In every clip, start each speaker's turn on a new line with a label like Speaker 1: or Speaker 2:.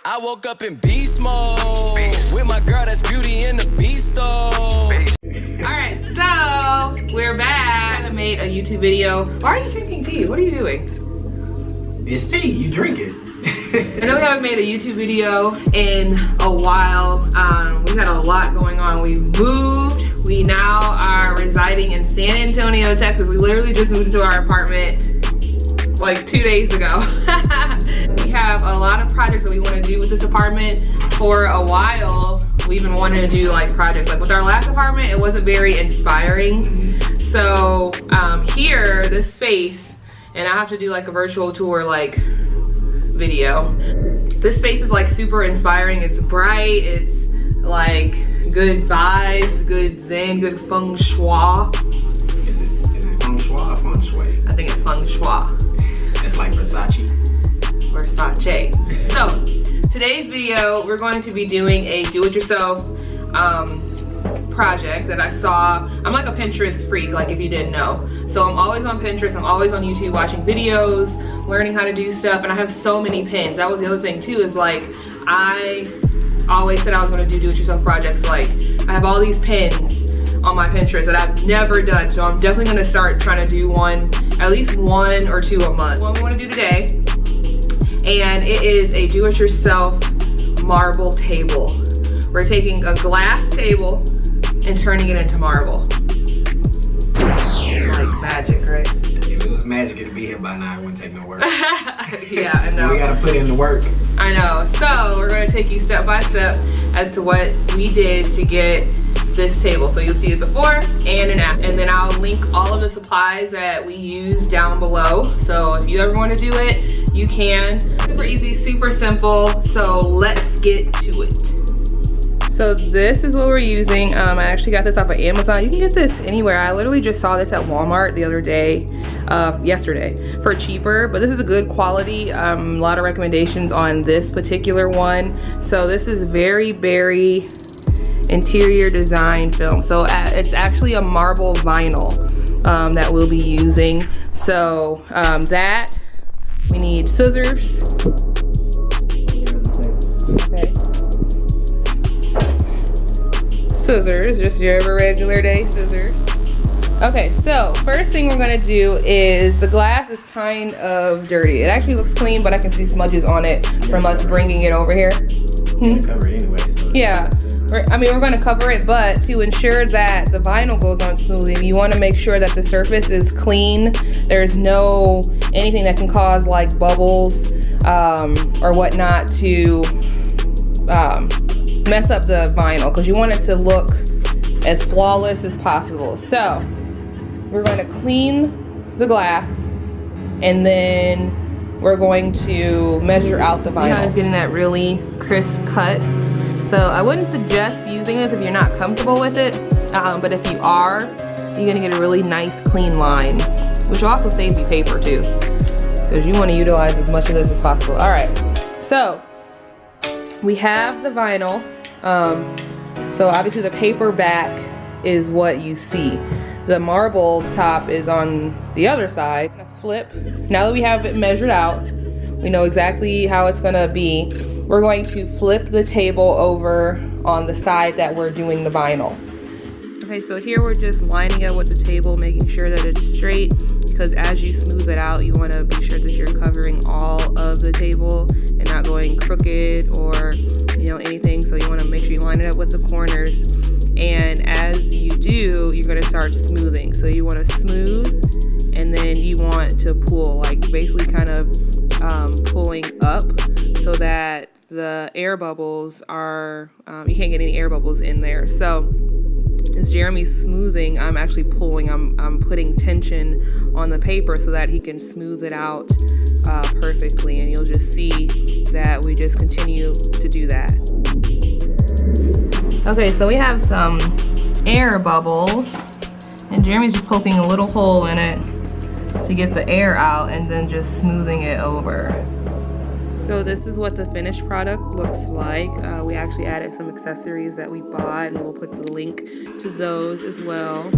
Speaker 1: I woke up in beast mode with my girl that's Beauty and the Beast mode.
Speaker 2: Alright, so we're back. I made a YouTube video. Why are you drinking tea? What are you doing?
Speaker 3: It's tea, you drink it.
Speaker 2: I know we haven't made a YouTube video in a while. We've had a lot going on. We moved. We now are residing in San Antonio, Texas. We literally just moved into our apartment like 2 days ago. We have a lot of projects that we want to do with this apartment. For a while, we've been wanting to do like projects. Like with our last apartment, it wasn't very inspiring. So here, this space, and I have to do like a virtual tour like video. This space is like super inspiring. It's bright, it's like good vibes, good zen, good feng shui.
Speaker 3: Is it feng shui or feng shui?
Speaker 2: I think it's feng shui.
Speaker 3: It's like Versace.
Speaker 2: So today's video, we're going to be doing a do-it-yourself project that I saw. I'm like a Pinterest freak, like if you didn't know. So I'm always on Pinterest, I'm always on YouTube watching videos, learning how to do stuff, and I have so many pins. That was the other thing too, is like I always said I was going to do it-yourself projects. Like I have all these pins on my Pinterest that I've never done, so I'm definitely going to start trying to do at least one or two a month. What we want to do today, and it is a do-it-yourself marble table. We're taking a glass table and turning it into marble. Like magic, right?
Speaker 3: If it was magic, it'd be here by now. It wouldn't take no work.
Speaker 2: Yeah, I know.
Speaker 3: We gotta put in the work.
Speaker 2: I know. So we're gonna take you step by step as to what we did to get this table. So you'll see it before and an after. And then I'll link all of the supplies that we use down below. So if you ever want to do it, you can. Super easy, super simple. So let's get to it. So this is what we're using. I actually got this off of Amazon. You can get this anywhere. I literally just saw this at Walmart the other day, yesterday, for cheaper, but this is a good quality. A lot of recommendations on this particular one. So this is Very Berry interior design film. So it's actually a marble vinyl that we'll be using. So that, we need scissors. Okay. Scissors, just your regular day scissors. Okay, so first thing we're gonna do is, the glass is kind of dirty. It actually looks clean, but I can see smudges on it from us bringing it over here.
Speaker 3: Cover it anyway. So.
Speaker 2: Yeah, we're gonna cover it, but to ensure that the vinyl goes on smoothly, you wanna make sure that the surface is clean. There's no anything that can cause like bubbles or whatnot to mess up the vinyl, because you want it to look as flawless as possible. So we're going to clean the glass, and then we're going to measure out the vinyl. It's getting that really crisp cut. So I wouldn't suggest using this if you're not comfortable with it, but if you are, you're gonna get a really nice clean line, which will also save you paper too, because you want to utilize as much of this as possible. All right, so we have the vinyl. So obviously the paper back is what you see. The marble top is on the other side. I'm gonna flip. Now that we have it measured out, we know exactly how it's gonna be. We're going to flip the table over on the side that we're doing the vinyl. Okay, so here we're just lining up with the table, making sure that it's straight, because as you smooth it out, you want to be sure that you're covering all of the table and not going crooked or anything. So you want to make sure you line it up with the corners, and as you do, you're going to start smoothing. So you want to smooth, and then you want to pull, like basically kind of pulling up so that the air bubbles are, you can't get any air bubbles in there. So as Jeremy's smoothing, I'm actually pulling, I'm putting tension on the paper so that he can smooth it out perfectly, and you'll just see that we just continue to do that. Okay, so we have some air bubbles, and Jeremy's just poking a little hole in it to get the air out, and then just smoothing it over. So this is what the finished product looks like. We actually added some accessories that we bought, and we'll put the link to those as well.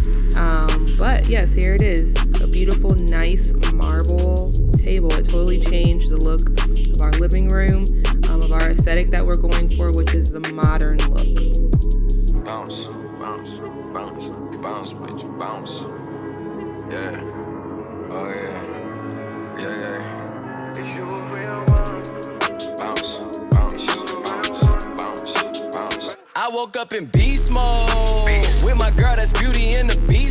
Speaker 2: But yes, here it is. A beautiful, nice marble table. It totally changed the look of our living room, of our aesthetic that we're going for, which is the modern look.
Speaker 1: Bounce, bounce, bounce, bounce, bitch, bounce. Yeah. Oh yeah. Yeah, yeah. Is you a real one? Bounce, bounce, bounce, bounce, bounce. I woke up in beast mode with my girl that's Beauty and the Beast.